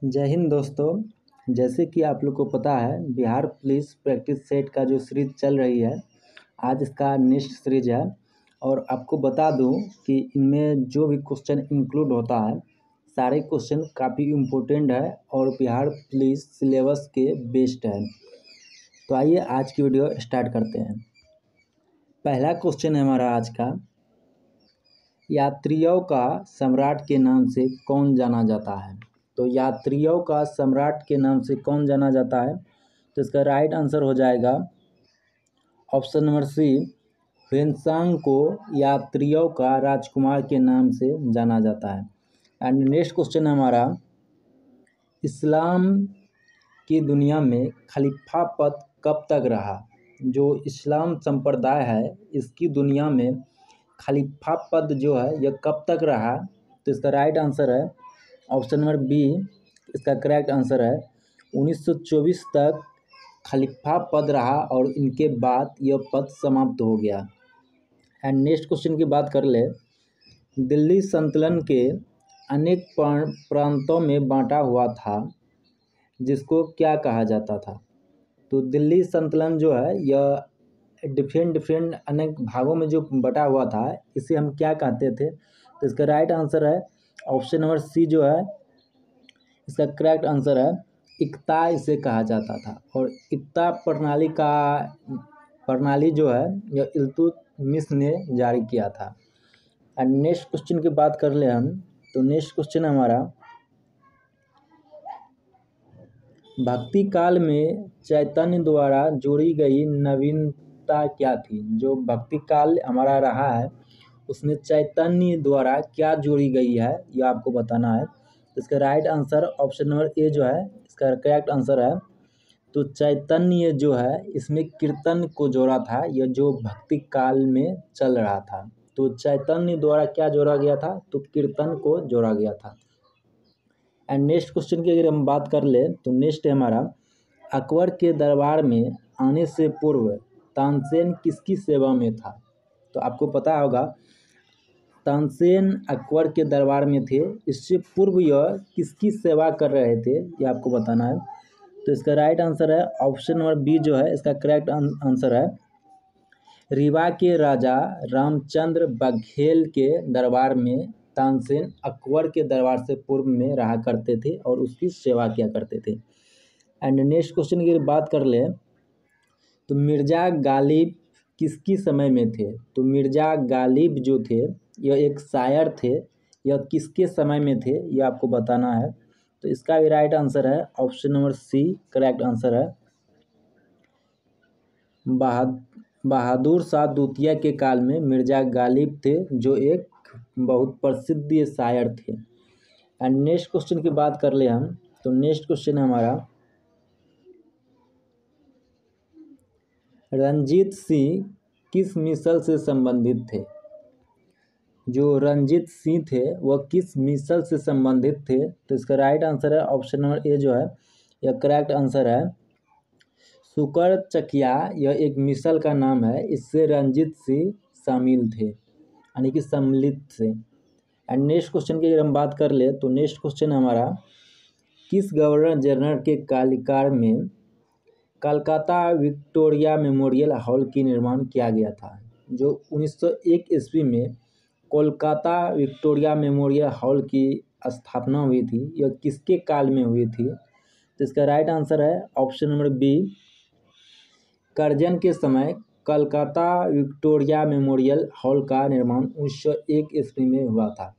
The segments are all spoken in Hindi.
जय हिंद दोस्तों। जैसे कि आप लोग को पता है, बिहार पुलिस प्रैक्टिस सेट का जो सीरीज चल रही है, आज इसका नेक्स्ट सीरीज है। और आपको बता दूं कि इनमें जो भी क्वेश्चन इंक्लूड होता है, सारे क्वेश्चन काफ़ी इम्पोर्टेंट है और बिहार पुलिस सिलेबस के बेस्ड है। तो आइए आज की वीडियो स्टार्ट करते हैं। पहला क्वेश्चन है हमारा आज का, यात्रियों का सम्राट के नाम से कौन जाना जाता है। तो यात्रियों का सम्राट के नाम से कौन जाना जाता है, तो इसका राइट आंसर हो जाएगा ऑप्शन नंबर सी, ह्वेनसांग को यात्रियों का राजकुमार के नाम से जाना जाता है। एंड नेक्स्ट क्वेश्चन है हमारा, इस्लाम की दुनिया में खलीफा पद कब तक रहा। जो इस्लाम संप्रदाय है, इसकी दुनिया में खलीफा पद जो है यह कब तक रहा। तो इसका राइट आंसर है ऑप्शन नंबर बी, इसका करेक्ट आंसर है 1924 तक खलीफा पद रहा और इनके बाद यह पद समाप्त हो गया। एंड नेक्स्ट क्वेश्चन की बात कर ले, दिल्ली संतुलन के अनेक प्रांतों में बांटा हुआ था, जिसको क्या कहा जाता था। तो दिल्ली संतुलन जो है यह डिफरेंट अनेक भागों में जो बटा हुआ था, इसे हम क्या कहते थे। तो इसका राइट आंसर है ऑप्शन नंबर सी जो है इसका करेक्ट आंसर है इक्ता, इसे कहा जाता था। और इक्ता प्रणाली जो है यह इल्तुतमिश ने जारी किया था। एंड नेक्स्ट क्वेश्चन की बात कर ले हम, तो नेक्स्ट क्वेश्चन हमारा, भक्ति काल में चैतन्य द्वारा जोड़ी गई नवीनता क्या थी। जो भक्ति काल हमारा रहा है, उसमें चैतन्य द्वारा क्या जोड़ी गई है, यह आपको बताना है। इसका right answer option number A जो है इसका करेक्ट आंसर है। तो चैतन्य जो है इसमें कीर्तन को जोड़ा था, यह जो भक्ति काल में चल रहा था। तो चैतन्य द्वारा क्या जोड़ा गया था, तो कीर्तन को जोड़ा गया था। एंड नेक्स्ट क्वेश्चन की अगर हम बात कर ले, तो नेक्स्ट है हमारा, अकबर के दरबार में आने से पूर्व तानसेन किसकी सेवा में था। तो आपको पता होगा तानसेन अकबर के दरबार में थे, इससे पूर्व यह किसकी सेवा कर रहे थे, यह आपको बताना है। तो इसका राइट आंसर है ऑप्शन नंबर बी जो है इसका करेक्ट आंसर है, रीवा के राजा रामचंद्र बघेल के दरबार में तानसेन अकबर के दरबार से पूर्व में रहा करते थे और उसकी सेवा किया करते थे। एंड नेक्स्ट क्वेश्चन की बात कर ले, तो मिर्ज़ा गालिब किसकी समय में थे। तो मिर्ज़ा गालिब जो थे यह एक शायर थे, यह किसके समय में थे, यह आपको बताना है। तो इसका भी राइट आंसर है option number C, correct answer है, बहादुर शाह द्वितीय के काल में मिर्ज़ा गालिब थे, जो एक बहुत प्रसिद्ध शायर थे। एंड नेक्स्ट क्वेश्चन की बात कर ले हम, तो नेक्स्ट क्वेश्चन है हमारा, रंजीत सिंह किस मिसल से संबंधित थे। जो रंजीत सिंह थे वह किस मिसल से संबंधित थे। तो इसका राइट आंसर है ऑप्शन नंबर ए जो है यह करेक्ट आंसर है, शुकर चकिया, यह एक मिसल का नाम है, इससे रंजीत सिंह शामिल थे, यानी कि सम्मिलित थे। एंड नेक्स्ट क्वेश्चन की अगर हम बात कर ले, तो नेक्स्ट क्वेश्चन हमारा, किस गवर्नर जनरल के कार्यकाल में कलकत्ता विक्टोरिया मेमोरियल हॉल की निर्माण किया गया था। जो 1901 ईस्वी में कोलकाता विक्टोरिया मेमोरियल हॉल की स्थापना हुई थी, यह किसके काल में हुई थी। तो इसका राइट आंसर है ऑप्शन नंबर बी, कर्जन के समय कलकत्ता विक्टोरिया मेमोरियल हॉल का निर्माण 1901 ईस्वी में हुआ था।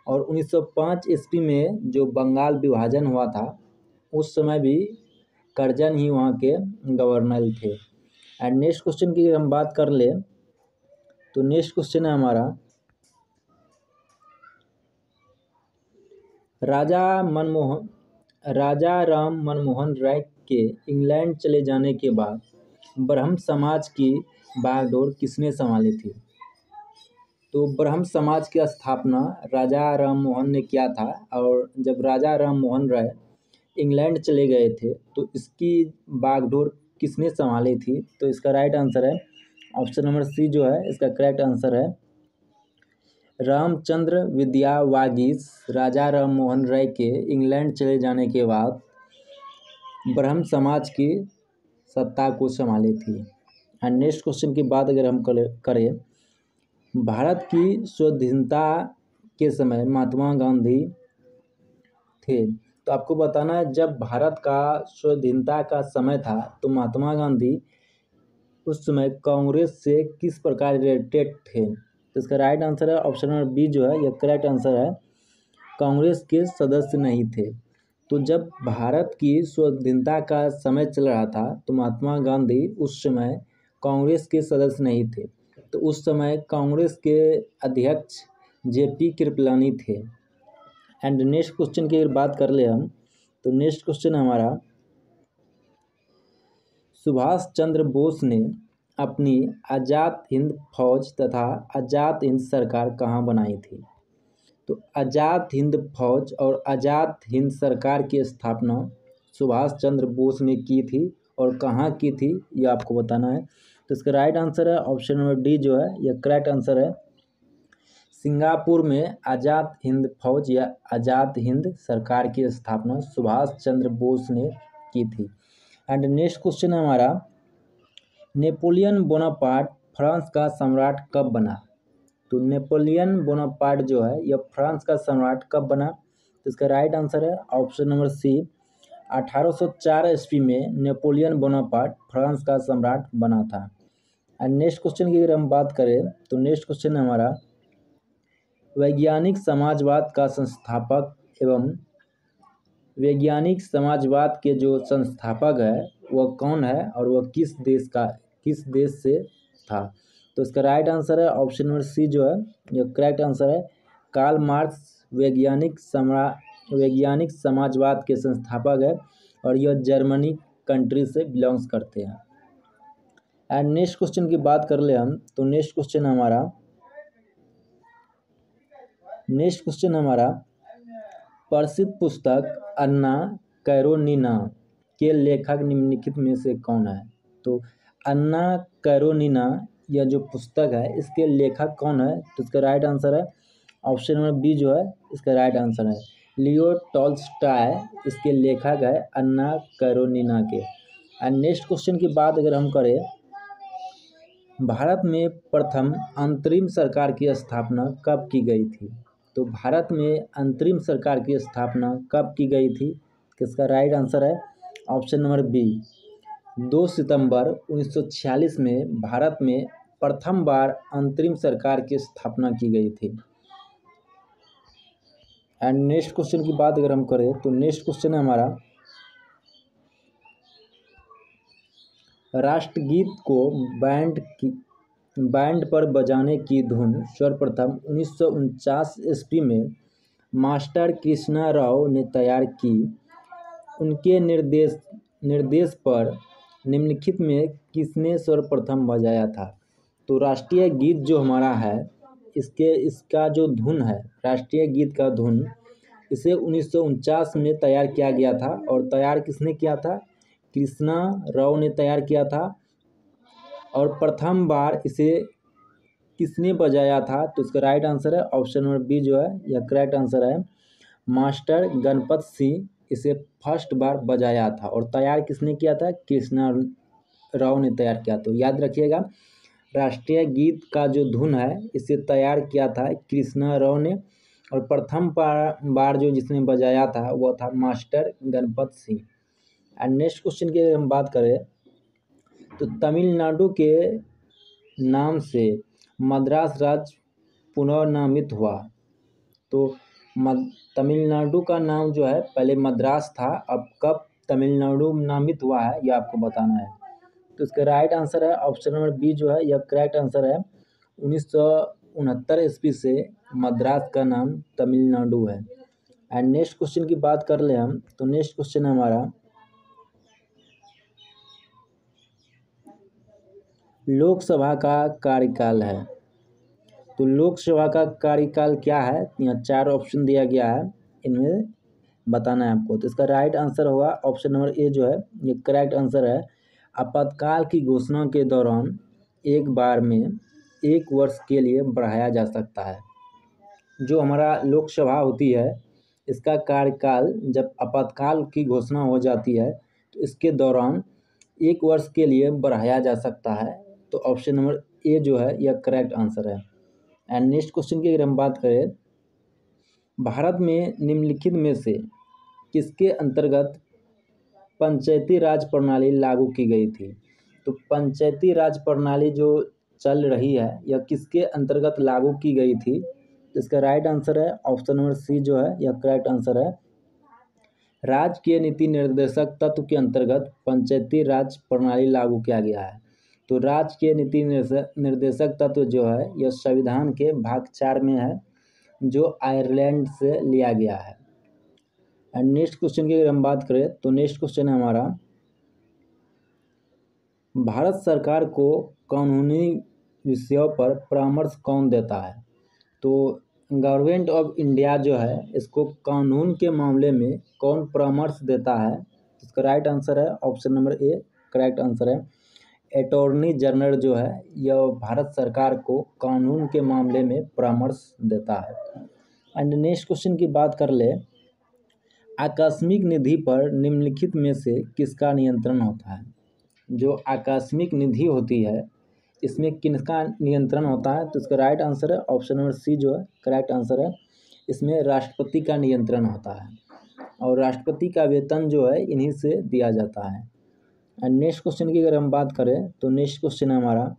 और 1905 ईस्वी में जो बंगाल विभाजन हुआ था, उस समय भी कर्जन ही वहाँ के गवर्नर थे। एंड नेक्स्ट क्वेश्चन की हम बात कर ले, तो नेक्स्ट क्वेश्चन है हमारा, राजा राम मनमोहन राय के इंग्लैंड चले जाने के बाद ब्रह्म समाज की बागडोर किसने संभाली थी। तो ब्रह्म समाज की स्थापना राजा राम मोहन ने किया था, और जब राजा राम मोहन राय इंग्लैंड चले गए थे तो इसकी बागडोर किसने संभाली थी। तो इसका राइट आंसर है ऑप्शन नंबर सी जो है इसका करेक्ट आंसर है, रामचंद्र विद्यावागीश राजा राम मोहन राय के इंग्लैंड चले जाने के बाद ब्रह्म समाज की सत्ता को संभाली थी। एंड नेक्स्ट क्वेश्चन की बात अगर हम करें, भारत की स्वाधीनता के समय महात्मा गांधी थे। तो आपको बताना है जब भारत का स्वाधीनता का समय था तो महात्मा गांधी उस समय कांग्रेस से किस प्रकार रिलेटेड थे। तो इसका राइट आंसर है ऑप्शन नंबर बी जो है यह करेक्ट आंसर है, कांग्रेस के सदस्य नहीं थे। तो जब भारत की स्वाधीनता का समय चल रहा था तो महात्मा गांधी उस समय कांग्रेस के सदस्य नहीं थे। तो उस समय कांग्रेस के अध्यक्ष जेपी कृपलानी थे। एंड नेक्स्ट क्वेश्चन की अगर बात कर ले हम, तो नेक्स्ट क्वेश्चन हमारा, सुभाष चंद्र बोस ने अपनी आज़ाद हिंद फौज तथा आज़ाद हिंद सरकार कहाँ बनाई थी। तो आज़ाद हिंद फौज और आज़ाद हिंद सरकार की स्थापना सुभाष चंद्र बोस ने की थी और कहाँ की थी ये आपको बताना है। तो इसका राइट आंसर है ऑप्शन नंबर डी जो है यह करेक्ट आंसर है, सिंगापुर में आज़ाद हिंद फौज या आज़ाद हिंद सरकार की स्थापना सुभाष चंद्र बोस ने की थी। एंड नेक्स्ट क्वेश्चन है हमारा, नेपोलियन बोनापार्ट फ्रांस का सम्राट कब बना। तो नेपोलियन बोनापार्ट जो है यह फ्रांस का सम्राट कब बना। तो इसका राइट आंसर है ऑप्शन नंबर सी, 1804 ईस्वी में नेपोलियन बोनापार्ट फ्रांस का सम्राट बना था। एंड नेक्स्ट क्वेश्चन की अगर हम बात करें तो नेक्स्ट क्वेश्चन है हमारा, वैज्ञानिक समाजवाद का संस्थापक एवं वैज्ञानिक समाजवाद के जो संस्थापक है वह कौन है और वह किस देश से था। तो इसका राइट आंसर है ऑप्शन नंबर सी जो है यह करेक्ट आंसर है, कार्ल मार्क्स वैज्ञानिक समाजवाद के संस्थापक है और यह जर्मनी कंट्री से बिलोंग्स करते हैं। एंड नेक्स्ट क्वेश्चन की बात कर ले हम, तो नेक्स्ट क्वेश्चन हमारा प्रसिद्ध पुस्तक अन्ना कैरोनीना के लेखक निम्नलिखित में से कौन है। तो अन्ना कैरोनीना यह जो पुस्तक है इसके लेखक कौन है। तो इसका राइट आंसर है ऑप्शन नंबर बी जो है इसका राइट आंसर है, लियो टॉल्स्टॉय इसके लेखक है अन्ना कैरोनीना के। एंड नेक्स्ट क्वेश्चन की बात अगर हम करें, भारत में प्रथम अंतरिम सरकार की स्थापना कब की गई थी। तो भारत में अंतरिम सरकार की स्थापना कब की गई थी। इसका राइट आंसर है ऑप्शन नंबर बी, 2 सितंबर 1946 में भारत में प्रथम बार अंतरिम सरकार की स्थापना की गई थी। एंड नेक्स्ट क्वेश्चन की बात अगर हम करें तो नेक्स्ट क्वेश्चन है हमारा, राष्ट्रगीत को बैंड पर बजाने की धुन सर्वप्रथम 1949 ईस्वी में मास्टर कृष्णा राव ने तैयार की। उनके निर्देश पर निम्नलिखित में किसने सर्वप्रथम बजाया था। तो राष्ट्रीय गीत जो हमारा है इसका जो धुन है, राष्ट्रीय गीत का धुन, इसे 1949 में तैयार किया गया था और तैयार किसने किया था, कृष्णा राव ने तैयार किया था। और प्रथम बार इसे किसने बजाया था। तो इसका राइट आंसर है ऑप्शन नंबर बी जो है यह करेक्ट आंसर है, मास्टर गणपत सिंह इसे फर्स्ट बार बजाया था और तैयार किसने किया था, कृष्णा राव ने तैयार किया। तो याद रखिएगा राष्ट्रीय गीत का जो धुन है इसे तैयार किया था कृष्णा राव ने और प्रथम बार जो जिसने बजाया था वह था master Ganpat Singh. And next question की हम बात करें तो तमिलनाडु के नाम से मद्रास राज्य पुनर्नामित हुआ। तो तमिलनाडु का नाम जो है पहले मद्रास था, अब कब तमिलनाडु नामित हुआ है यह आपको बताना है। तो इसका राइट आंसर है ऑप्शन नंबर बी जो है यह करेक्ट आंसर है, 1969 ईस्वी से मद्रास का नाम तमिलनाडु है। एंड नेक्स्ट क्वेश्चन की बात कर ले हम, तो नेक्स्ट क्वेश्चन हमारा, लोकसभा का कार्यकाल है। तो लोकसभा का कार्यकाल क्या है, यहाँ 4 ऑप्शन दिया गया है, इनमें बताना है आपको। तो इसका राइट आंसर होगा ऑप्शन नंबर ए जो है ये करेक्ट आंसर है, आपातकाल की घोषणा के दौरान एक बार में 1 वर्ष के लिए बढ़ाया जा सकता है। जो हमारा लोकसभा होती है, इसका कार्यकाल जब आपातकाल की घोषणा हो जाती है तो इसके दौरान 1 वर्ष के लिए बढ़ाया जा सकता है। तो ऑप्शन नंबर ए जो है यह करेक्ट आंसर है। एंड नेक्स्ट क्वेश्चन की अगर हम बात करें, भारत में निम्नलिखित में से किसके अंतर्गत पंचायती राज प्रणाली लागू की गई थी? तो पंचायती राज प्रणाली जो चल रही है यह किसके अंतर्गत लागू की गई थी? तो इसका राइट आंसर है ऑप्शन नंबर सी जो है यह करेक्ट आंसर है। राजकीय नीति निर्देशक तत्व के अंतर्गत पंचायती राज प्रणाली लागू किया गया है। तो राजकीय नीति निर्देशक तत्व जो है यह संविधान के भाग 4 में है, जो आयरलैंड से लिया गया है। एंड नेक्स्ट क्वेश्चन की अगर हम बात करें तो नेक्स्ट क्वेश्चन है हमारा, भारत सरकार को कानूनी विषयों पर परामर्श कौन देता है? तो गवर्नमेंट ऑफ इंडिया जो है इसको कानून के मामले में कौन परामर्श देता है? इसका राइट आंसर है option number A correct answer है। अटॉर्नी जनरल जो है यह भारत सरकार को कानून के मामले में परामर्श देता है। एंड नेक्स्ट क्वेश्चन की बात कर ले, आकस्मिक निधि पर निम्नलिखित में से किसका नियंत्रण होता है? जो आकस्मिक निधि होती है इसमें किसका नियंत्रण होता है? तो इसका राइट आंसर है ऑप्शन नंबर सी जो है करेक्ट आंसर है। इसमें राष्ट्रपति का नियंत्रण होता है और राष्ट्रपति का वेतन जो है इन्हीं से दिया जाता है। एंड नेक्स्ट क्वेश्चन की अगर हम बात करें तो नेक्स्ट क्वेश्चन है हमारा,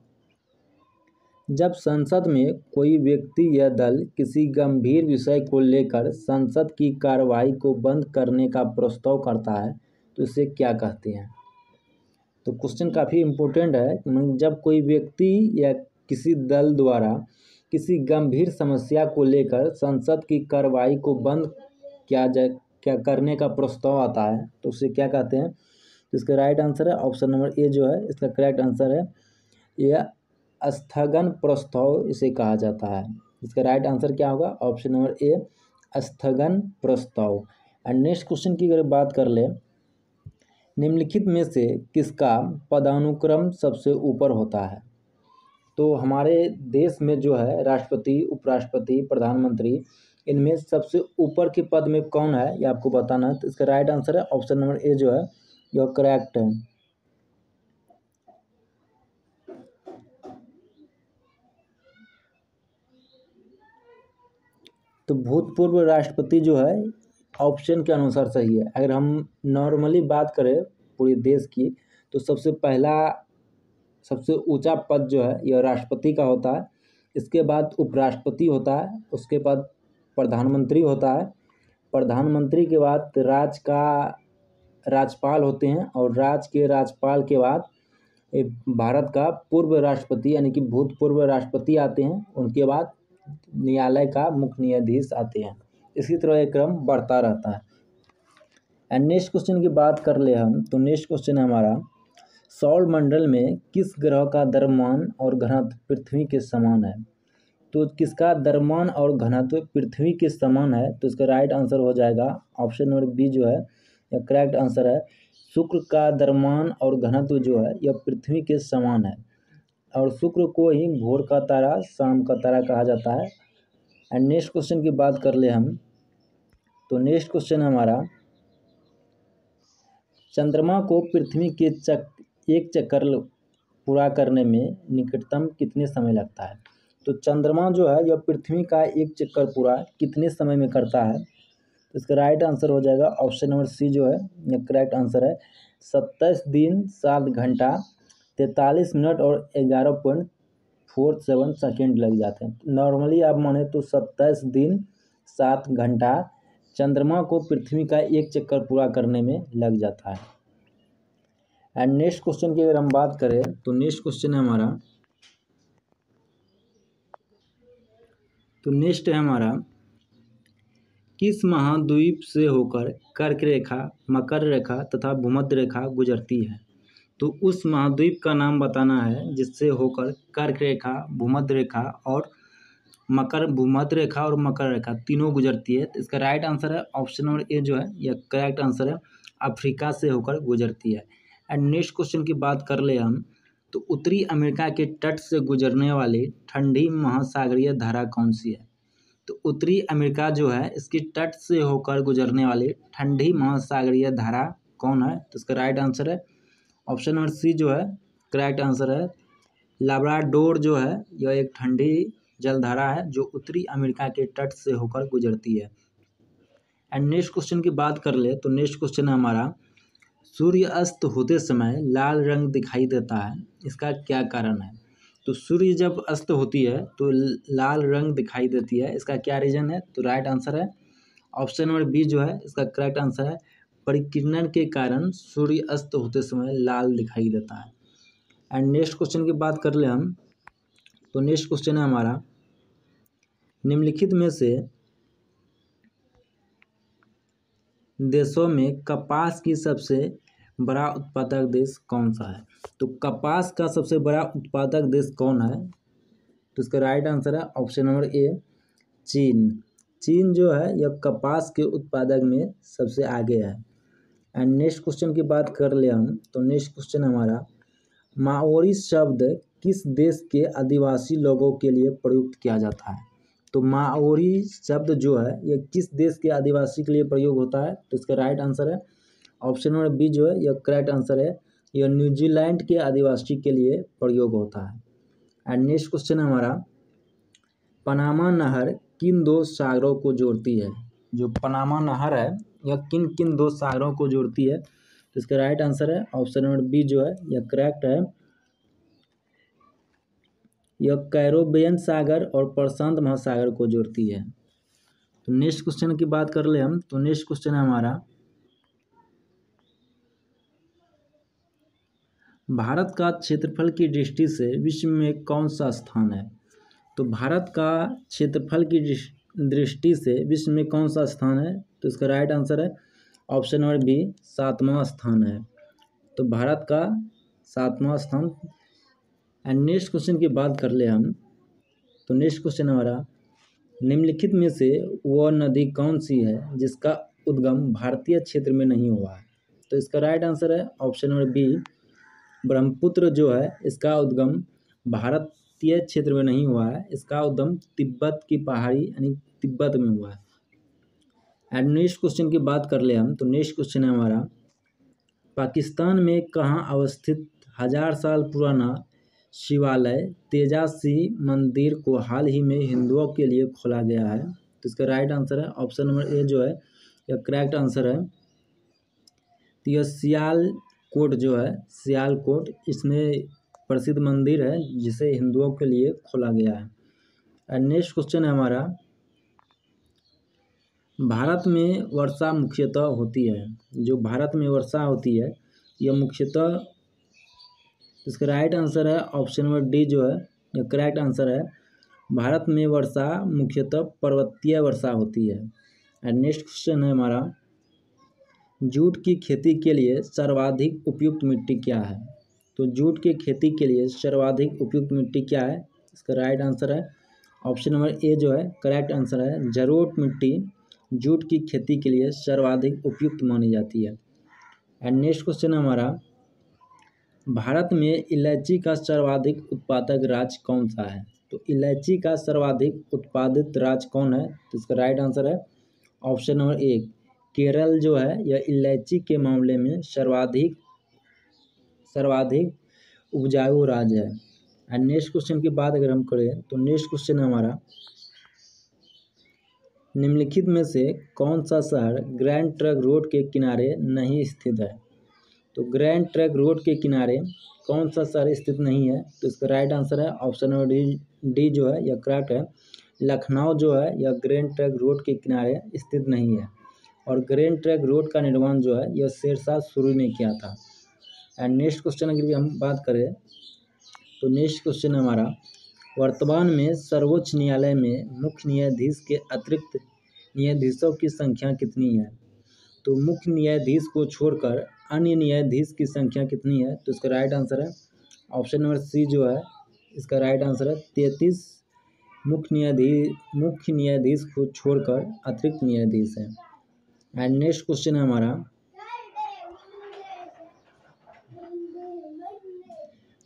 जब संसद में कोई व्यक्ति या दल किसी गंभीर विषय को लेकर संसद की कार्रवाई को बंद करने का प्रस्ताव करता है तो इसे क्या कहते हैं? तो क्वेश्चन काफ़ी इम्पोर्टेंट है। जब कोई व्यक्ति या किसी दल द्वारा किसी गंभीर समस्या को लेकर संसद की कार्रवाई को बंद क्या करने का प्रस्ताव आता है तो उसे क्या कहते हैं? तो इसका राइट आंसर है ऑप्शन नंबर ए जो है इसका करेक्ट आंसर है। यह स्थगन प्रस्ताव इसे कहा जाता है। इसका राइट आंसर क्या होगा? ऑप्शन नंबर ए स्थगन प्रस्ताव। एंड नेक्स्ट क्वेश्चन की अगर बात कर ले, निम्नलिखित में से किसका पदानुक्रम सबसे ऊपर होता है? तो हमारे देश में जो है राष्ट्रपति, उपराष्ट्रपति, प्रधानमंत्री, इनमें सबसे ऊपर के पद में कौन है ये आपको बताना है। तो इसका राइट आंसर है ऑप्शन नंबर ए जो है यह करेक्ट है। तो भूतपूर्व राष्ट्रपति जो है ऑप्शन के अनुसार सही है। अगर हम नॉर्मली बात करें पूरे देश की तो सबसे ऊंचा पद जो है यह राष्ट्रपति का होता है। इसके बाद उपराष्ट्रपति होता है, उसके बाद प्रधानमंत्री होता है, प्रधानमंत्री के बाद राज्यपाल होते हैं और राज्य के राज्यपाल के बाद भारत का पूर्व राष्ट्रपति यानी कि भूतपूर्व राष्ट्रपति आते हैं, उनके बाद न्यायालय का मुख्य न्यायाधीश आते हैं। इसी तरह एक क्रम बढ़ता रहता है। एंड नेक्स्ट क्वेश्चन की बात कर ले हम तो नेक्स्ट क्वेश्चन है हमारा, सौरमंडल में किस ग्रह का द्रव्यमान और घनत्व पृथ्वी के समान है? तो किसका द्रव्यमान और घनत्व पृथ्वी के समान है? तो इसका राइट आंसर हो जाएगा ऑप्शन नंबर बी जो है यह करेक्ट आंसर है। शुक्र का द्रव्यमान और घनत्व जो है यह पृथ्वी के समान है और शुक्र को ही भोर का तारा, शाम का तारा कहा जाता है। एंड नेक्स्ट क्वेश्चन की बात कर ले हम तो नेक्स्ट क्वेश्चन हमारा, चंद्रमा को पृथ्वी के एक चक्कर पूरा करने में निकटतम कितने समय लगता है? तो चंद्रमा जो है यह पृथ्वी का एक चक्कर पूरा कितने समय में करता है? तो इसका राइट आंसर हो जाएगा ऑप्शन नंबर सी जो है यह करेक्ट आंसर है। 27 दिन 7 घंटा 43 मिनट और 11.47 सेकेंड लग जाते हैं। नॉर्मली आप माने तो 27 दिन 7 घंटा चंद्रमा को पृथ्वी का एक चक्कर पूरा करने में लग जाता है। एंड नेक्स्ट क्वेश्चन की अगर हम बात करें तो नेक्स्ट क्वेश्चन है हमारा, तो नेक्स्ट है हमारा, किस महाद्वीप से होकर कर्क रेखा, मकर रेखा तथा भूमध्य रेखा गुजरती है? तो उस महाद्वीप का नाम बताना है जिससे होकर कर्क रेखा, भूमध्य रेखा और भूमध्य रेखा और मकर रेखा तीनों गुजरती है। तो इसका राइट आंसर है ऑप्शन नंबर ए जो है यह करेक्ट आंसर है, अफ्रीका से होकर गुजरती है। एंड नेक्स्ट क्वेश्चन की बात कर ले हम तो उत्तरी अमेरिका के तट से गुजरने वाली ठंडी महासागरीय धारा कौन सी है? तो उत्तरी अमेरिका जो है इसकी तट से होकर गुजरने वाली ठंडी महासागरीय धारा कौन है? तो इसका राइट आंसर है ऑप्शन नंबर सी जो है करेक्ट आंसर है। लाब्राडोर जो है यह एक ठंडी जलधारा है जो उत्तरी अमेरिका के तट से होकर गुजरती है। एंड नेक्स्ट क्वेश्चन की बात कर ले तो नेक्स्ट क्वेश्चन है हमारा, सूर्य अस्त होते समय लाल रंग दिखाई देता है, इसका क्या कारण है? तो सूर्य जब अस्त होती है तो लाल रंग दिखाई देती है, इसका क्या रीजन है? तो राइट आंसर है ऑप्शन नंबर बी जो है इसका करेक्ट आंसर है। परिकिरण के कारण सूर्य अस्त होते समय लाल दिखाई देता है। एंड नेक्स्ट क्वेश्चन की बात कर ले हम तो नेक्स्ट क्वेश्चन है हमारा, निम्नलिखित में से देशों में कपास की सबसे बड़ा उत्पादक देश कौन सा है? तो कपास का सबसे बड़ा उत्पादक देश कौन है? तो इसका राइट आंसर है ऑप्शन नंबर ए चीन। चीन जो है यह कपास के उत्पादक में सबसे आगे है। एंड नेक्स्ट क्वेश्चन की बात कर ले हम तो नेक्स्ट क्वेश्चन हमारा, माओरी शब्द किस देश के आदिवासी लोगों के लिए प्रयुक्त किया जाता है? तो माओरी शब्द जो है यह किस देश के आदिवासी के लिए प्रयोग होता है? तो इसका राइट आंसर है ऑप्शन नंबर बी जो है यह करेक्ट आंसर है, यह न्यूजीलैंड के आदिवासी के लिए प्रयोग होता है। एंड नेक्स्ट क्वेश्चन हमारा, पनामा नहर किन दो सागरों को जोड़ती है? जो पनामा नहर है यह किन किन दो सागरों को जोड़ती है? तो इसका राइट आंसर है ऑप्शन नंबर बी जो है यह करेक्ट है, यह कैरोबियन सागर और प्रशांत महासागर को जोड़ती है। तो नेक्स्ट क्वेश्चन की बात कर ले हम तो नेक्स्ट क्वेश्चन है हमारा, भारत का क्षेत्रफल की दृष्टि से विश्व में कौन सा स्थान है? तो भारत का क्षेत्रफल की दृष्टि से विश्व में कौन सा स्थान है? तो इसका राइट आंसर है ऑप्शन नंबर बी 7वां स्थान है। तो भारत का 7वां स्थान। एंड नेक्स्ट क्वेश्चन की बात कर ले हम तो नेक्स्ट क्वेश्चन हमारा, निम्नलिखित में से वह नदी कौन सी है जिसका उद्गम भारतीय क्षेत्र में नहीं हुआ है? तो इसका राइट आंसर है ऑप्शन नंबर बी ब्रह्मपुत्र जो है इसका उद्गम भारतीय क्षेत्र में नहीं हुआ है, इसका उद्गम तिब्बत की पहाड़ी यानी तिब्बत में हुआ है। एंड नेक्स्ट क्वेश्चन की बात कर ले हम तो नेक्स्ट क्वेश्चन है हमारा, पाकिस्तान में कहाँ अवस्थित 1000 साल पुराना शिवालय तेजासी मंदिर को हाल ही में हिंदुओं के लिए खोला गया है? तो इसका राइट आंसर है ऑप्शन नंबर ए जो है यह करेक्ट आंसर है। तो यह सियालकोट जो है सियालकोट इसमें प्रसिद्ध मंदिर है जिसे हिंदुओं के लिए खोला गया है। एंड नेक्स्ट क्वेश्चन है हमारा, भारत में वर्षा मुख्यतः होती है, जो भारत में वर्षा होती है यह मुख्यतः, इसका राइट आंसर है ऑप्शन नंबर डी जो है यह करेक्ट आंसर है, भारत में वर्षा मुख्यतः पर्वतीय वर्षा होती है। एंड नेक्स्ट क्वेश्चन है हमारा, जूट की खेती के लिए सर्वाधिक उपयुक्त मिट्टी क्या है? तो जूट की खेती के लिए सर्वाधिक उपयुक्त मिट्टी क्या है? इसका राइट आंसर है ऑप्शन नंबर ए जो है करेक्ट आंसर है, जलोढ़ मिट्टी जूट की खेती के लिए सर्वाधिक उपयुक्त मानी जाती है। एंड नेक्स्ट क्वेश्चन हमारा, भारत में इलायची का सर्वाधिक उत्पादक राज्य कौन सा है? तो इलायची का सर्वाधिक उत्पादित राज्य कौन है? तो इसका राइट आंसर है ऑप्शन नंबर ए केरल जो है यह इलायची के मामले में सर्वाधिक उपजाऊ राज्य है। एंड नेक्स्ट क्वेश्चन की बात अगर हम करें तो नेक्स्ट क्वेश्चन हमारा, निम्नलिखित में से कौन सा शहर ग्रैंड ट्रंक रोड के किनारे नहीं स्थित है? तो ग्रैंड ट्रंक रोड के किनारे कौन सा शहर स्थित नहीं है? तो इसका राइट आंसर है ऑप्शन नंबर डी जो है यह करेक्ट है, लखनऊ जो है यह ग्रैंड ट्रंक रोड के किनारे स्थित नहीं है और ग्रैंड ट्रंक रोड का निर्माण जो है यह शेरशाह सूरी ने किया था। एंड नेक्स्ट क्वेश्चन अगर हम बात करें तो नेक्स्ट क्वेश्चन हमारा, वर्तमान में सर्वोच्च न्यायालय में मुख्य न्यायाधीश के अतिरिक्त न्यायाधीशों की संख्या कितनी है? तो मुख्य न्यायाधीश को छोड़कर अन्य न्यायाधीश की संख्या कितनी है? तो इसका राइट आंसर है ऑप्शन नंबर सी जो है इसका राइट आंसर है 33 मुख्य न्यायाधीश को छोड़कर अतिरिक्त न्यायाधीश है। एंड नेक्स्ट क्वेश्चन है हमारा,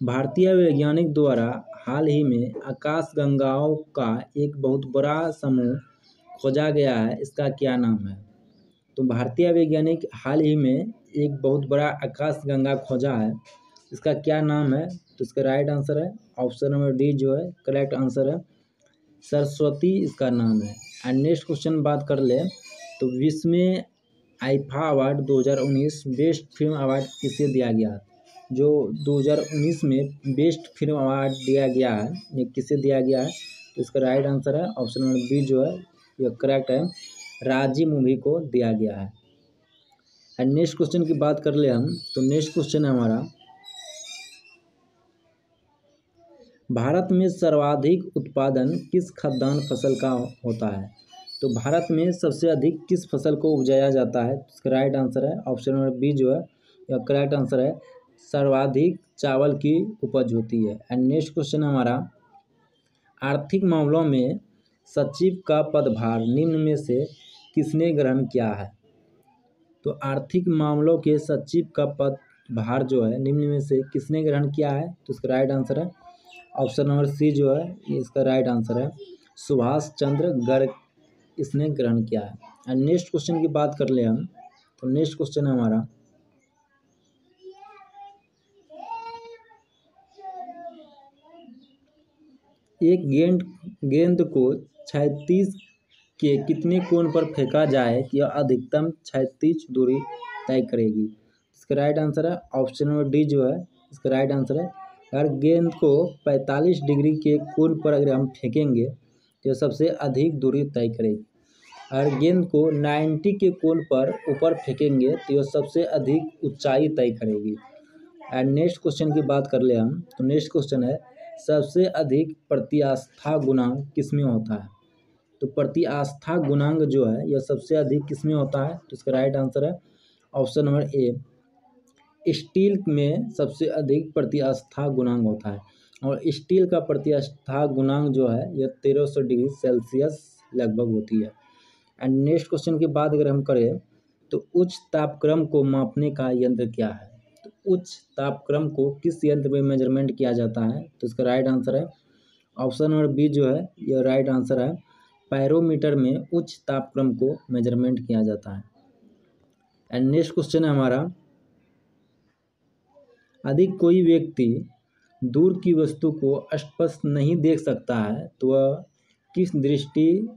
भारतीय वैज्ञानिक द्वारा हाल ही में आकाशगंगाओं का एक बहुत बड़ा समूह खोजा गया है इसका क्या नाम है? तो भारतीय वैज्ञानिक हाल ही में एक बहुत बड़ा आकाशगंगा खोजा है, इसका क्या नाम है? तो इसका राइट आंसर है ऑप्शन नंबर डी जो है करेक्ट आंसर है, सरस्वती इसका नाम है। एंड नेक्स्ट क्वेश्चन बात कर ले तो विश्व में IIFA award 2019 best film award किसे दिया गया? जो 2019 में बेस्ट फिल्म अवार्ड दिया गया है ये किसे दिया गया है? तो इसका राइट आंसर है ऑप्शन नंबर बी जो है ये करेक्ट है, राजी मूवी को दिया गया है। एंड नेक्स्ट क्वेश्चन की बात कर ले हम तो नेक्स्ट क्वेश्चन है हमारा, भारत में सर्वाधिक उत्पादन किस खाद्यान्न फसल का होता है? तो भारत में सबसे अधिक किस फसल को उपजाया जाता है? इसका राइट आंसर है ऑप्शन नंबर बी जो है यह करेक्ट आंसर है, सर्वाधिक चावल की उपज होती है। एंड नेक्स्ट क्वेश्चन हमारा, आर्थिक मामलों में सचिव का पदभार निम्न में से किसने ग्रहण किया है? तो आर्थिक मामलों के सचिव का पदभार जो है निम्न में से किसने ग्रहण किया है? तो इसका राइट आंसर है ऑप्शन नंबर सी जो है ये इसका राइट आंसर है, सुभाष चंद्र गर्ग इसने ग्रहण किया है। एंड नेक्स्ट क्वेश्चन की बात कर ले हम तो नेक्स्ट क्वेश्चन है हमारा, एक गेंद को 36 के कितने कोण पर फेंका जाए कि यह अधिकतम 36 दूरी तय करेगी? इसका राइट आंसर है ऑप्शन नंबर डी जो है इसका राइट आंसर है, अगर गेंद को 45 डिग्री के कोण पर अगर हम फेंकेंगे तो यह सबसे अधिक दूरी तय करेगी। अगर गेंद को 90 के कोण पर ऊपर फेंकेंगे तो यह सबसे अधिक ऊंचाई तय करेगी। एंड नेक्स्ट क्वेश्चन की बात कर ले हम तो नेक्स्ट क्वेश्चन है, सबसे अधिक प्रतिआस्था गुणांक किसमें होता है? तो प्रतिआस्था गुणांक जो है यह सबसे अधिक किसमें होता है? तो इसका राइट आंसर है ऑप्शन नंबर ए, स्टील में सबसे अधिक प्रतिआस्था गुणांक होता है और स्टील का प्रतिआस्था गुणांक जो है यह 1300 डिग्री सेल्सियस लगभग होती है। एंड नेक्स्ट क्वेश्चन की बात अगर हम करें तो उच्च तापक्रम को मापने का यंत्र क्या है? तो उच्च तापक्रम को किस यंत्र में मेजरमेंट किया जाता है? तो इसका राइट आंसर है ऑप्शन नंबर बी जो है यह राइट आंसर है, पैरोमीटर में उच्च तापक्रम को मेजरमेंट किया जाता है। एंड नेक्स्ट क्वेश्चन है हमारा, अधिक कोई व्यक्ति दूर की वस्तु को स्पष्ट नहीं देख सकता है तो वह किस दृष्टि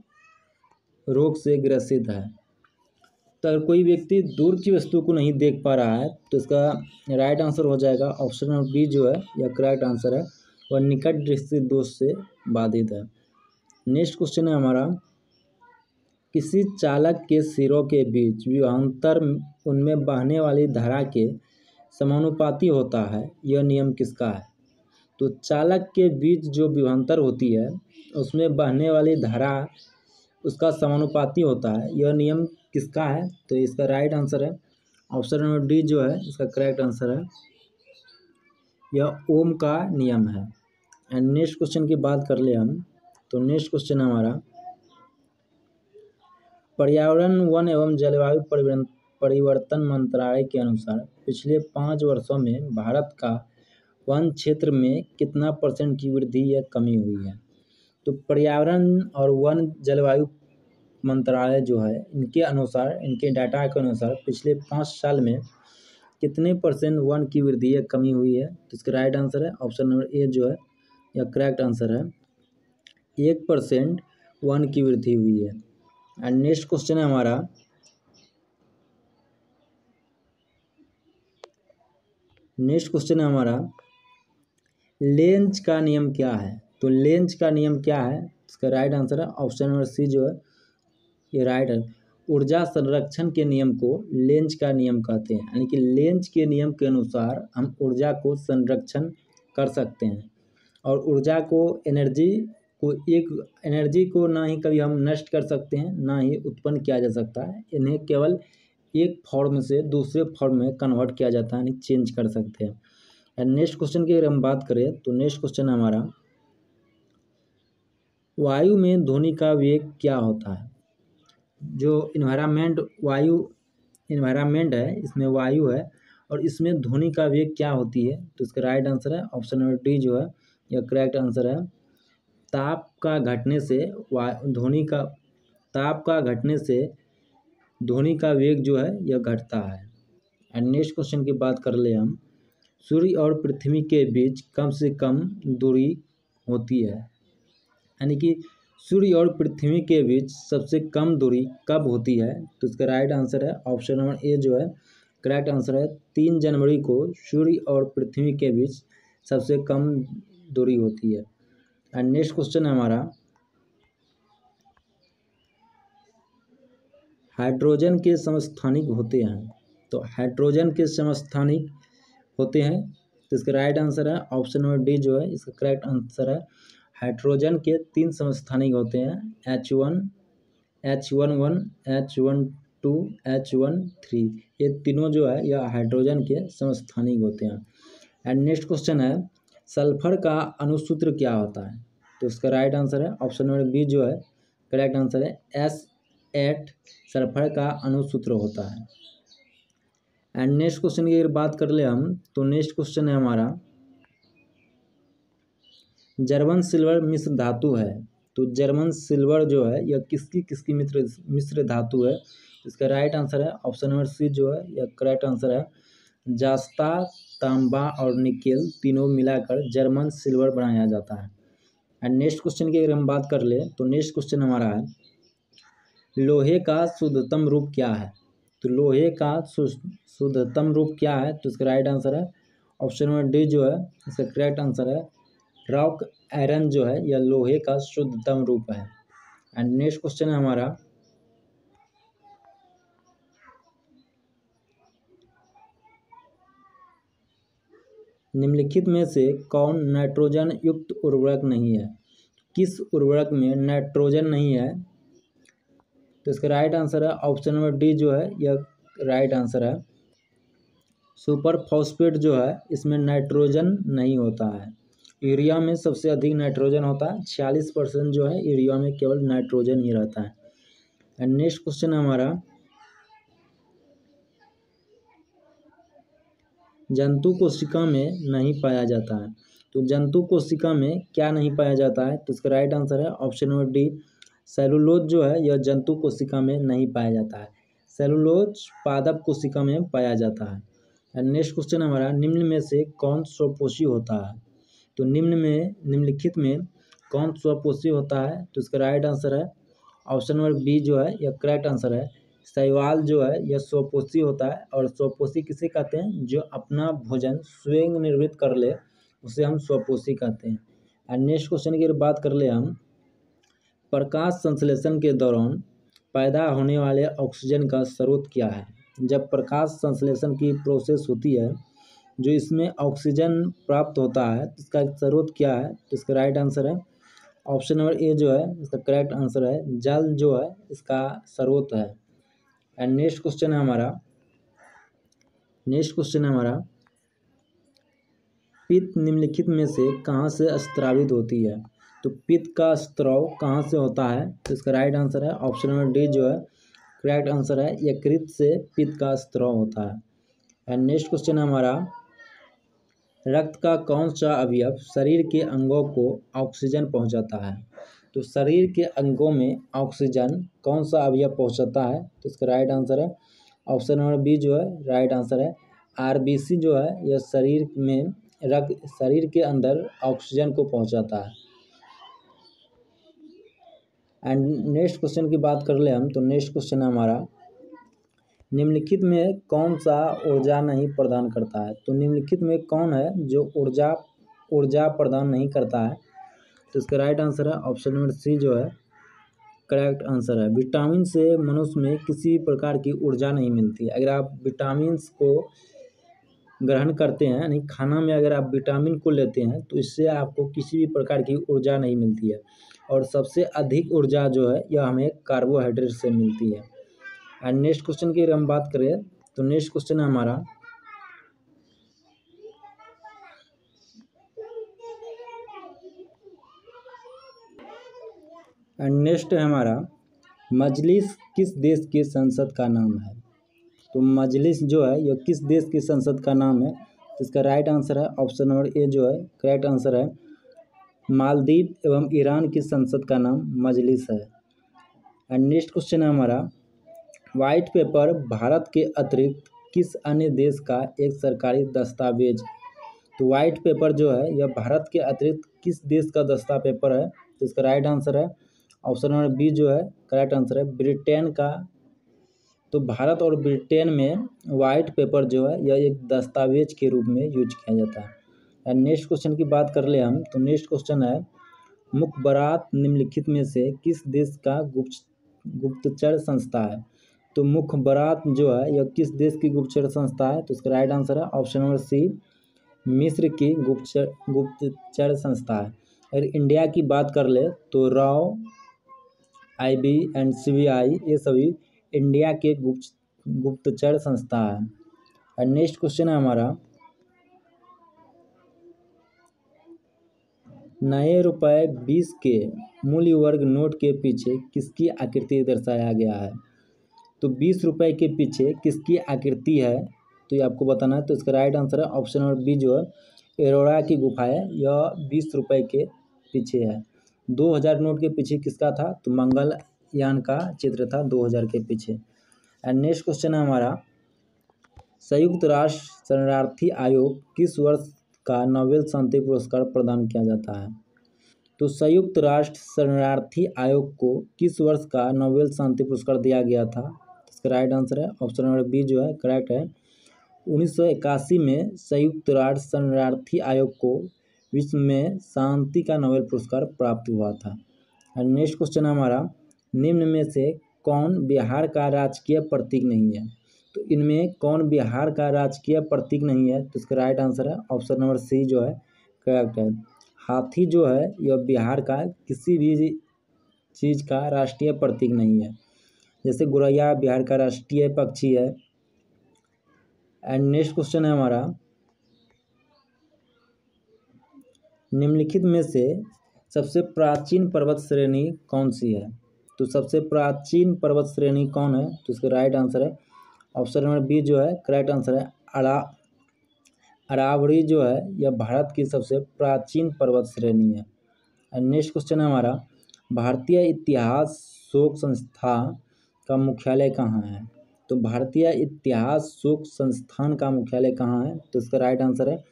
रोग से ग्रसित है? तो अगर कोई व्यक्ति दूर की वस्तु को नहीं देख पा रहा है तो इसका राइट आंसर हो जाएगा ऑप्शन नंबर बी जो है यह करेक्ट आंसर है, वह निकट दृष्टि दोष से बाधित है। नेक्स्ट क्वेश्चन है हमारा, किसी चालक के सिरों के बीच विभवांतर उनमें बहने वाली धारा के समानुपाती होता है, यह नियम किसका है? तो चालक के बीच जो विभवांतर होती है उसमें बहने वाली धारा उसका समानुपाती होता है, यह नियम किसका है? तो इसका राइट आंसर है ऑप्शन नंबर डी जो है इसका करेक्ट आंसर है, यह ओम का नियम है। एंड नेक्स्ट क्वेश्चन की बात कर ले हम तो नेक्स्ट क्वेश्चन हमारा, पर्यावरण वन एवं जलवायु परिवर्तन मंत्रालय के अनुसार पिछले 5 वर्षों में भारत का वन क्षेत्र में कितना % की वृद्धि या कमी हुई है? तो पर्यावरण और वन जलवायु मंत्रालय जो है इनके अनुसार, इनके डाटा के अनुसार पिछले 5 साल में कितने % वन की वृद्धि या कमी हुई है? तो इसका राइट आंसर है ऑप्शन नंबर ए जो है यह करेक्ट आंसर है, 1% वन की वृद्धि हुई है। एंड नेक्स्ट क्वेश्चन है हमारा, लेंज का नियम क्या है? तो लेंज का नियम क्या है? इसका राइट आंसर है ऑप्शन नंबर सी जो है ये राइट है, ऊर्जा संरक्षण के नियम को लेंज का नियम कहते हैं, यानी कि लेंज के नियम के अनुसार हम ऊर्जा को संरक्षण कर सकते हैं और ऊर्जा को एनर्जी को ना ही कभी हम नष्ट कर सकते हैं ना ही उत्पन्न किया जा सकता है, इन्हें केवल एक फॉर्म से दूसरे फॉर्म में कन्वर्ट किया जाता है, यानी चेंज कर सकते हैं। एंड नेक्स्ट क्वेश्चन की अगर हम बात करें तो नेक्स्ट क्वेश्चन हमारा, वायु में ध्वनि का वेग क्या होता है? जो इन्वायरमेंट है इसमें वायु है और इसमें ध्वनि का वेग क्या होती है? तो इसका राइट आंसर है ऑप्शन नंबर डी जो है यह करेक्ट आंसर है, ताप का घटने से ध्वनि का ताप का घटने से ध्वनि का वेग जो है यह घटता है। एंड नेक्स्ट क्वेश्चन की बात कर ले हम, सूर्य और पृथ्वी के बीच कम से कम दूरी होती है, यानी कि सूर्य और पृथ्वी के बीच सबसे कम दूरी कब होती है? तो इसका राइट आंसर है ऑप्शन नंबर ए जो है करेक्ट आंसर है। 3 जनवरी को सूर्य और पृथ्वी के बीच सबसे कम दूरी होती है। एंड नेक्स्ट क्वेश्चन है हमारा, हाइड्रोजन के समस्थानिक होते हैं। तो हाइड्रोजन के समस्थानिक होते हैं, तो इसका राइट आंसर है ऑप्शन नंबर डी जो है इसका करेक्ट आंसर है। हाइड्रोजन के 3 समस्थानिक होते हैं, H1, H11, H12, H13। ये तीनों जो है यह हाइड्रोजन के समस्थानिक होते हैं। एंड नेक्स्ट क्वेश्चन है, सल्फर का अणुसूत्र क्या होता है? तो इसका राइट आंसर है ऑप्शन नंबर बी जो है करेक्ट आंसर है, S8 सल्फर का अणुसूत्र होता है। एंड नेक्स्ट क्वेश्चन की अगर बात कर ले हम, तो नेक्स्ट क्वेश्चन है हमारा, जर्मन सिल्वर मिश्र धातु है। तो जर्मन सिल्वर जो है यह किसकी मिश्र धातु है? इसका राइट आंसर है ऑप्शन नंबर सी जो है यह करेक्ट आंसर है। जास्ता, तांबा और निकेल तीनों मिलाकर जर्मन सिल्वर बनाया जाता है। एंड नेक्स्ट क्वेश्चन की अगर हम बात कर ले, तो नेक्स्ट क्वेश्चन हमारा है, लोहे का शुद्धतम रूप क्या है? तो लोहे का शुद्धतम रूप क्या है? तो इसका राइट आंसर है ऑप्शन नंबर डी जो है इसका करेक्ट आंसर है। रॉक आयरन जो है यह लोहे का शुद्धतम रूप है। एंड नेक्स्ट क्वेश्चन है हमारा, निम्नलिखित में से कौन नाइट्रोजन युक्त उर्वरक नहीं है? किस उर्वरक में नाइट्रोजन नहीं है? तो इसका राइट आंसर है ऑप्शन नंबर डी जो है यह राइट आंसर है। सुपर फॉस्फेट जो है इसमें नाइट्रोजन नहीं होता है। यूरिया में सबसे अधिक नाइट्रोजन होता है, 46% जो है यूरिया में केवल नाइट्रोजन ही रहता है। एंड नेक्स्ट क्वेश्चन हमारा, जंतु कोशिका में नहीं पाया जाता है। तो जंतु कोशिका में क्या नहीं पाया जाता है? तो इसका राइट आंसर है ऑप्शन नंबर डी, सेलुलोज जो है यह जंतु कोशिका में नहीं पाया जाता है। सेलुलोज पादप कोशिका में पाया जाता है। एंड नेक्स्ट क्वेश्चन हमारा, निम्न में से कौन स्वपोषी होता है? तो निम्नलिखित में कौन स्वपोषी होता है? तो इसका राइट आंसर है ऑप्शन नंबर बी जो है यह करेक्ट आंसर है। शैवाल जो है यह स्वपोषी होता है, और स्वपोषी किसे कहते हैं? जो अपना भोजन स्वयं निर्मित कर ले उसे हम स्वपोषी कहते हैं। एंड नेक्स्ट क्वेश्चन की बात कर ले हम, प्रकाश संश्लेषण के दौरान पैदा होने वाले ऑक्सीजन का स्रोत क्या है? जब प्रकाश संश्लेषण की प्रोसेस होती है, जो इसमें ऑक्सीजन प्राप्त होता है, इसका स्रोत क्या है? तो इसका राइट आंसर है ऑप्शन नंबर ए जो है इसका करेक्ट आंसर है। जल जो है इसका स्रोत है। एंड नेक्स्ट क्वेश्चन है हमारा, पित्त निम्नलिखित में से कहाँ से स्त्रावित होती है? तो पित्त का स्त्राव कहाँ से होता है? तो इसका राइट आंसर है ऑप्शन नंबर डी जो है करेक्ट आंसर है। यकृत से पित्त का स्त्राव होता है। एंड नेक्स्ट क्वेश्चन है हमारा, रक्त का कौन सा अवयव शरीर के अंगों को ऑक्सीजन पहुंचाता है? तो शरीर के अंगों में ऑक्सीजन कौन सा अवयव पहुंचाता है? तो इसका राइट आंसर है ऑप्शन नंबर बी जो है राइट आंसर है। आरबीसी जो है यह शरीर के अंदर ऑक्सीजन को पहुंचाता है। एंड नेक्स्ट क्वेश्चन की बात कर ले हम, तो नेक्स्ट क्वेश्चन है हमारा, निम्नलिखित में कौन सा ऊर्जा नहीं प्रदान करता है? तो निम्नलिखित में कौन है जो ऊर्जा प्रदान नहीं करता है? तो इसका राइट आंसर है ऑप्शन नंबर सी जो है करेक्ट आंसर है। विटामिन से मनुष्य में किसी प्रकार की ऊर्जा नहीं मिलती है। अगर आप विटामिन को ग्रहण करते हैं, यानी खाना में अगर आप विटामिन को लेते हैं, तो इससे आपको किसी भी प्रकार की ऊर्जा नहीं मिलती है। और सबसे अधिक ऊर्जा जो है यह हमें कार्बोहाइड्रेट से मिलती है। एंड नेक्स्ट क्वेश्चन की अगर हम बात करें, तो नेक्स्ट क्वेश्चन है हमारा, एंड नेक्स्ट है हमारा, मजलिस किस देश के संसद का नाम है? तो मजलिस जो है यह किस देश की संसद का नाम है? तो इसका राइट आंसर है ऑप्शन नंबर ए जो है करेक्ट आंसर है। मालदीव एवं ईरान की संसद का नाम मजलिस है। एंड नेक्स्ट क्वेश्चन है हमारा, व्हाइट पेपर भारत के अतिरिक्त किस अन्य देश का एक सरकारी दस्तावेज? तो व्हाइट पेपर जो है यह भारत के अतिरिक्त किस देश का दस्ता पेपर है? तो इसका राइट आंसर है ऑप्शन नंबर बी जो है करेक्ट आंसर है ब्रिटेन का। तो भारत और ब्रिटेन में वाइट पेपर जो है यह एक दस्तावेज के रूप में यूज किया जाता है। एंड नेक्स्ट क्वेश्चन की बात कर ले हम, तो नेक्स्ट क्वेश्चन है, मुखबरात निम्नलिखित में से किस देश का गुप्तचर संस्था है? तो मुखबरात जो है यह किस देश की गुप्तचर संस्था है? तो इसका राइट आंसर है ऑप्शन नंबर सी मिस्र की गुप्तचर संस्था है। अगर इंडिया की बात कर ले तो राव, आईबी एंड सीबीआई ये सभी इंडिया के गुप्तचर संस्था है। और नेक्स्ट क्वेश्चन है हमारा, नए रुपए 20 के मूल्य वर्ग नोट के पीछे किसकी आकृति दर्शाया गया है? तो 20 रुपए के पीछे किसकी आकृति है तो ये आपको बताना है। तो इसका राइट आंसर है ऑप्शन नंबर बी जो है एलोरा की गुफा है, यह 20 रुपए के पीछे है। 2000 नोट के पीछे किसका था? तो मंगलयान का चित्र था 2000 के पीछे। एंड नेक्स्ट क्वेश्चन है हमारा, संयुक्त राष्ट्र शरणार्थी आयोग किस वर्ष का नोबेल शांति पुरस्कार प्रदान किया जाता है? तो संयुक्त राष्ट्र शरणार्थी आयोग को किस वर्ष का नोबेल शांति पुरस्कार दिया गया था? इसका राइट आंसर है ऑप्शन नंबर बी जो है करेक्ट है 1981 में संयुक्त राष्ट्र शरणार्थी आयोग को विश्व में शांति का नोबेल पुरस्कार प्राप्त हुआ था। और नेक्स्ट क्वेश्चन हमारा, निम्न में से कौन बिहार का राजकीय प्रतीक नहीं है? तो इनमें कौन बिहार का राजकीय प्रतीक नहीं है? तो इसका राइट आंसर है ऑप्शन नंबर सी जो है करेक्ट है। हाथी जो है यह बिहार का किसी भी चीज़ का राष्ट्रीय प्रतीक नहीं है, जैसे गोरैया बिहार का राष्ट्रीय पक्षी है। एंड नेक्स्ट क्वेश्चन है हमारा, निम्नलिखित में से सबसे प्राचीन पर्वत श्रेणी कौन सी है? तो सबसे प्राचीन पर्वत श्रेणी कौन है? तो इसका राइट आंसर है ऑप्शन नंबर बी जो है करेक्ट आंसर है अरावली जो है यह भारत की सबसे प्राचीन पर्वत श्रेणी है। एंड नेक्स्ट क्वेश्चन है हमारा, भारतीय इतिहास शोध संस्थान का मुख्यालय कहाँ है? तो भारतीय इतिहास शोध संस्थान का मुख्यालय कहाँ है? तो इसका राइट आंसर है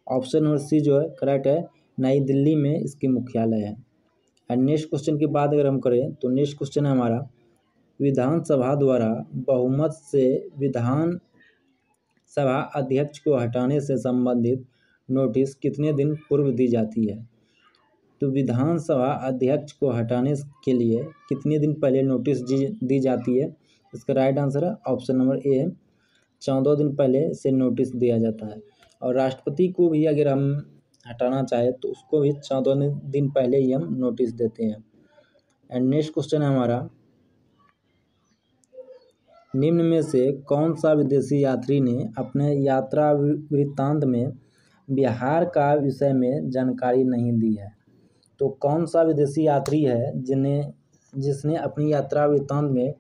ऑप्शन नंबर सी जो है करेक्ट है नई दिल्ली में इसकी मुख्यालय है। एंड नेक्स्ट क्वेश्चन की बात अगर हम करें तो नेक्स्ट क्वेश्चन है हमारा, विधानसभा द्वारा बहुमत से विधान सभा अध्यक्ष को हटाने से संबंधित नोटिस कितने दिन पूर्व दी जाती है? तो विधानसभा अध्यक्ष को हटाने के लिए कितने दिन पहले नोटिस दी जाती है? इसका राइट आंसर है ऑप्शन नंबर ए 14 दिन पहले से नोटिस दिया जाता है। और राष्ट्रपति को भी अगर हम हटाना चाहे तो उसको भी 14 दिन पहले ही हम नोटिस देते हैं। एंड नेक्स्ट क्वेश्चन है हमारा, निम्न में से कौन सा विदेशी यात्री ने अपने यात्रा वृत्तांत में बिहार का विषय में जानकारी नहीं दी है? तो कौन सा विदेशी यात्री है जिसने अपनी यात्रा वृत्तांत में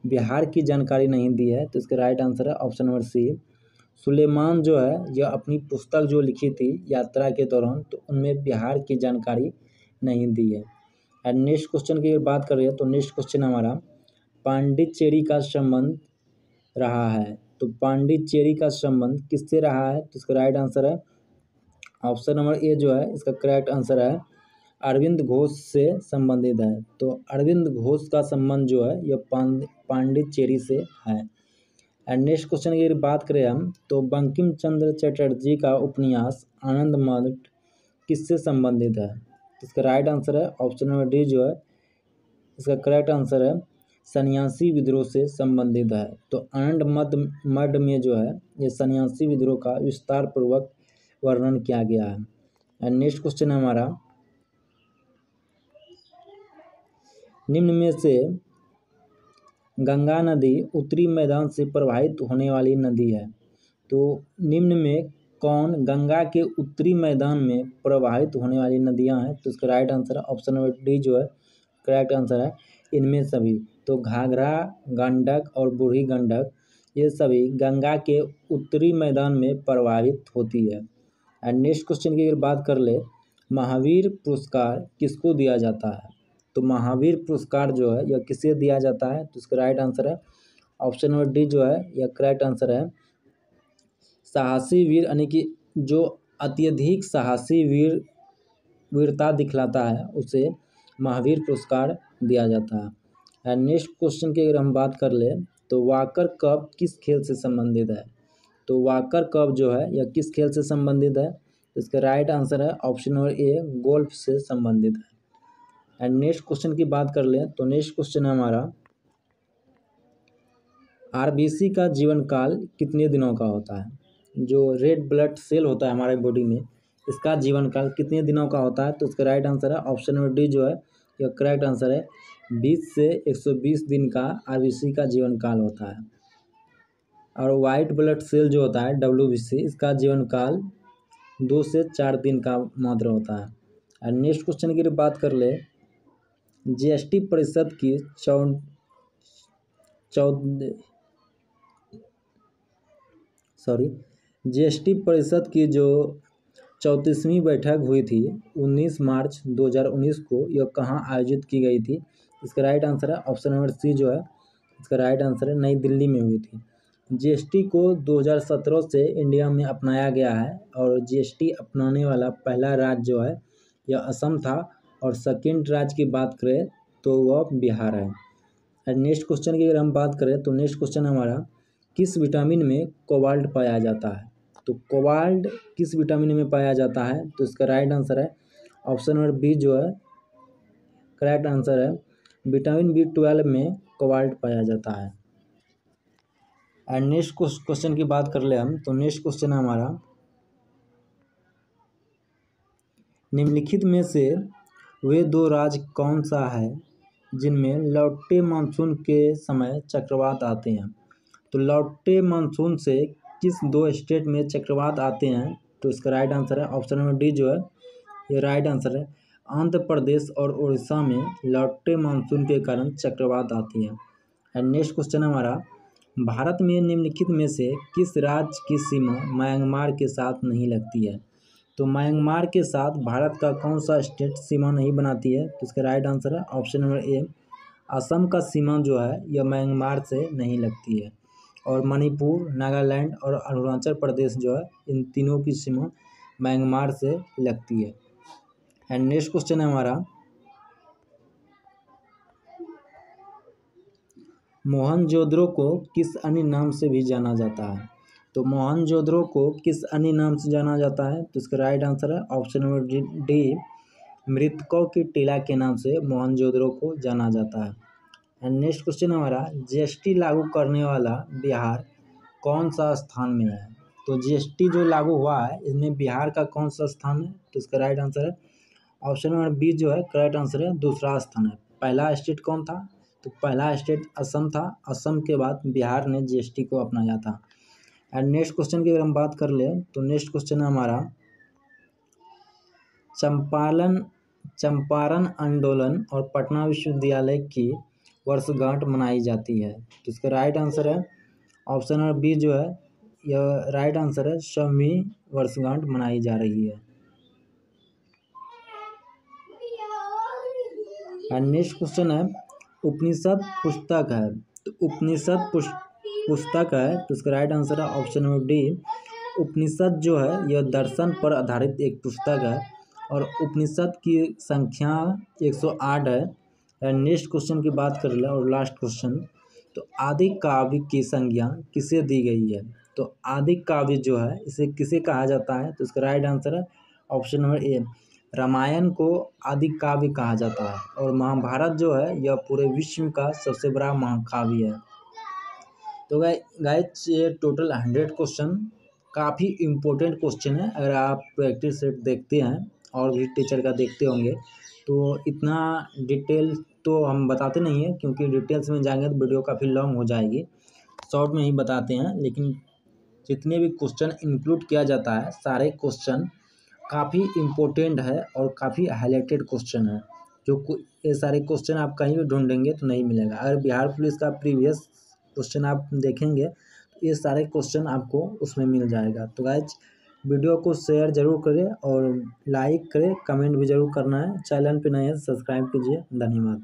बिहार की जानकारी नहीं दी है? तो इसका राइट आंसर है ऑप्शन नंबर सी सुलेमान जो है यह अपनी पुस्तक जो लिखी थी यात्रा के दौरान तो उनमें बिहार की जानकारी नहीं दी है। एंड नेक्स्ट क्वेश्चन की बात करें तो नेक्स्ट क्वेश्चन हमारा, पांडिचेरी का संबंध रहा है। तो पांडिचेरी का संबंध किससे रहा है? तो इसका राइट आंसर है ऑप्शन नंबर ए जो है इसका करेक्ट आंसर है अरविंद घोष से संबंधित है। तो अरविंद घोष का संबंध जो है यह पांडिचेरी से है। एंड नेक्स्ट क्वेश्चन की बात करें हम तो बंकिम चंद्र चटर्जी का उपन्यास आनंद मठ किससे संबंधित है? इसका राइट आंसर है ऑप्शन नंबर डी जो है इसका करेक्ट आंसर है सन्यासी विद्रोह से संबंधित है। तो आनंद मठ में जो है ये सन्यासी विद्रोह का विस्तार पूर्वक वर्णन किया गया है। एंड नेक्स्ट क्वेश्चन है हमारा, निम्न में से गंगा नदी उत्तरी मैदान से प्रवाहित होने वाली नदी है। तो निम्न में कौन गंगा के उत्तरी मैदान में प्रवाहित होने वाली नदियां हैं? तो इसका राइट आंसर है ऑप्शन नंबर डी जो है करेक्ट आंसर है इनमें सभी। तो घाघरा, गंडक और बूढ़ी गंडक ये सभी गंगा के उत्तरी मैदान में प्रवाहित होती है। एंड नेक्स्ट क्वेश्चन की अगर बात कर ले, महावीर पुरस्कार किसको दिया जाता है? तो महावीर पुरस्कार जो है यह किसे दिया जाता है, तो इसका राइट आंसर है ऑप्शन नंबर डी जो है यह करेक्ट आंसर है। साहसी वीर यानी कि जो अत्यधिक साहसी वीरता दिखलाता है उसे महावीर पुरस्कार दिया जाता है। एंड नेक्स्ट क्वेश्चन की अगर हम बात कर ले तो वाकर कप किस खेल से संबंधित है, तो वाकर कप जो है यह किस खेल से संबंधित है, इसका राइट आंसर है ऑप्शन नंबर ए गोल्फ से संबंधित है। एंड नेक्स्ट क्वेश्चन की बात कर ले तो नेक्स्ट क्वेश्चन है हमारा आरबीसी का जीवन काल कितने दिनों का होता है, जो रेड ब्लड सेल होता है हमारे बॉडी में इसका जीवन काल कितने दिनों का होता है, तो इसका राइट आंसर है ऑप्शन नंबर डी जो है यह करेक्ट आंसर है 20 से 120 दिन का आरबीसी का जीवन काल होता है। और वाइट ब्लड सेल जो होता है डब्ल्यूबीसी इसका जीवन काल 2 से 4 दिन का मात्र होता है। और नेक्स्ट क्वेश्चन की बात कर ले जीएसटी परिषद की जीएसटी परिषद की जो 34वीं बैठक हुई थी 19 मार्च 2019 को यह कहाँ आयोजित की गई थी, इसका राइट आंसर है ऑप्शन नंबर सी जो है इसका राइट आंसर है नई दिल्ली में हुई थी। जीएसटी को 2017 से इंडिया में अपनाया गया है और जीएसटी अपनाने वाला पहला राज्य जो है यह असम था और सेकंड राज्य की बात करें तो वह बिहार है। और नेक्स्ट क्वेश्चन की अगर हम बात करें तो नेक्स्ट क्वेश्चन हमारा किस विटामिन में कोबाल्ट पाया जाता है, तो कोबाल्ट किस विटामिन में पाया जाता है, तो इसका राइट आंसर है ऑप्शन नंबर बी जो है करेक्ट आंसर है विटामिन B12 में कोबाल्ट पाया जाता है। एंड नेक्स्ट क्वेश्चन की बात कर ले हम तो नेक्स्ट क्वेश्चन है हमारा निम्नलिखित में से वे दो राज्य कौन सा है जिनमें लौटे मानसून के समय चक्रवात आते हैं, तो लौटे मानसून से किस दो स्टेट में चक्रवात आते हैं, तो इसका राइट आंसर है ऑप्शन नंबर डी जो है ये राइट आंसर है आंध्र प्रदेश और उड़ीसा में लौटे मानसून के कारण चक्रवात आती है। एंड नेक्स्ट क्वेश्चन हमारा भारत में निम्नलिखित में से किस राज्य की सीमा म्यांमार के साथ नहीं लगती है, तो म्यांमार के साथ भारत का कौन सा स्टेट सीमा नहीं बनाती है, तो इसका राइट आंसर है ऑप्शन नंबर ए असम का सीमा जो है यह म्यांमार से नहीं लगती है और मणिपुर नागालैंड और अरुणाचल प्रदेश जो है इन तीनों की सीमा म्यांमार से लगती है। एंड नेक्स्ट क्वेश्चन है हमारा मोहनजोदड़ो को किस अन्य नाम से भी जाना जाता है, तो मोहनजोदड़ो को किस अन्य नाम से जाना जाता है, तो इसका राइट आंसर है ऑप्शन नंबर डी मृतकों की टीला के नाम से मोहनजोदड़ो को जाना जाता है। एंड नेक्स्ट क्वेश्चन हमारा जीएसटी लागू करने वाला बिहार कौन सा स्थान में है, तो जीएसटी जो लागू हुआ है इसमें बिहार का कौन सा स्थान है, तो इसका राइट आंसर है ऑप्शन नंबर बी जो है करेक्ट आंसर है दूसरा स्थान है। पहला स्टेट कौन था, तो पहला स्टेट असम था, असम के बाद बिहार ने जीएसटी को अपनाया था। एंड नेक्स्ट क्वेश्चन की अगर हम बात कर ले तो नेक्स्ट क्वेश्चन है हमारा चंपारण आंदोलन और पटना विश्वविद्यालय की वर्षगांठ मनाई जाती है, तो इसका राइट आंसर है ऑप्शन नंबर बी जो है यह राइट आंसर है 100वीं वर्षगांठ मनाई जा रही है। एंड नेक्स्ट क्वेश्चन है उपनिषद पुस्तक है, तो उपनिषद पुस्तक है तो इसका राइट आंसर है ऑप्शन नंबर डी उपनिषद जो है यह दर्शन पर आधारित एक पुस्तक है और उपनिषद की संख्या 108 है। एंड नेक्स्ट क्वेश्चन की बात कर ले और लास्ट क्वेश्चन तो आदि काव्य की संज्ञा किसे दी गई है, तो आदि काव्य जो है इसे किसे कहा जाता है, तो इसका राइट आंसर है ऑप्शन नंबर ए रामायण को आदि काव्य कहा जाता है और महाभारत जो है यह पूरे विश्व का सबसे बड़ा महाकाव्य है। तो गाइस ये टोटल 100 क्वेश्चन काफ़ी इम्पोर्टेंट क्वेश्चन है, अगर आप प्रैक्टिस सेट देखते हैं और भी टीचर का देखते होंगे तो इतना डिटेल तो हम बताते नहीं हैं क्योंकि डिटेल्स में जाएंगे तो वीडियो काफ़ी लॉन्ग हो जाएगी, शॉर्ट में ही बताते हैं। लेकिन जितने भी क्वेश्चन इंक्लूड किया जाता है सारे क्वेश्चन काफ़ी इम्पोर्टेंट है और काफ़ी हाईलाइटेड क्वेश्चन है, जो ये सारे क्वेश्चन आप कहीं भी ढूंढेंगे तो नहीं मिलेगा। अगर बिहार पुलिस का प्रीवियस क्वेश्चन आप देखेंगे तो ये सारे क्वेश्चन आपको उसमें मिल जाएगा। तो गाइज वीडियो को शेयर ज़रूर करें और लाइक करें, कमेंट भी ज़रूर करना है। चैनल पे नए हैं सब्सक्राइब कीजिए। धन्यवाद।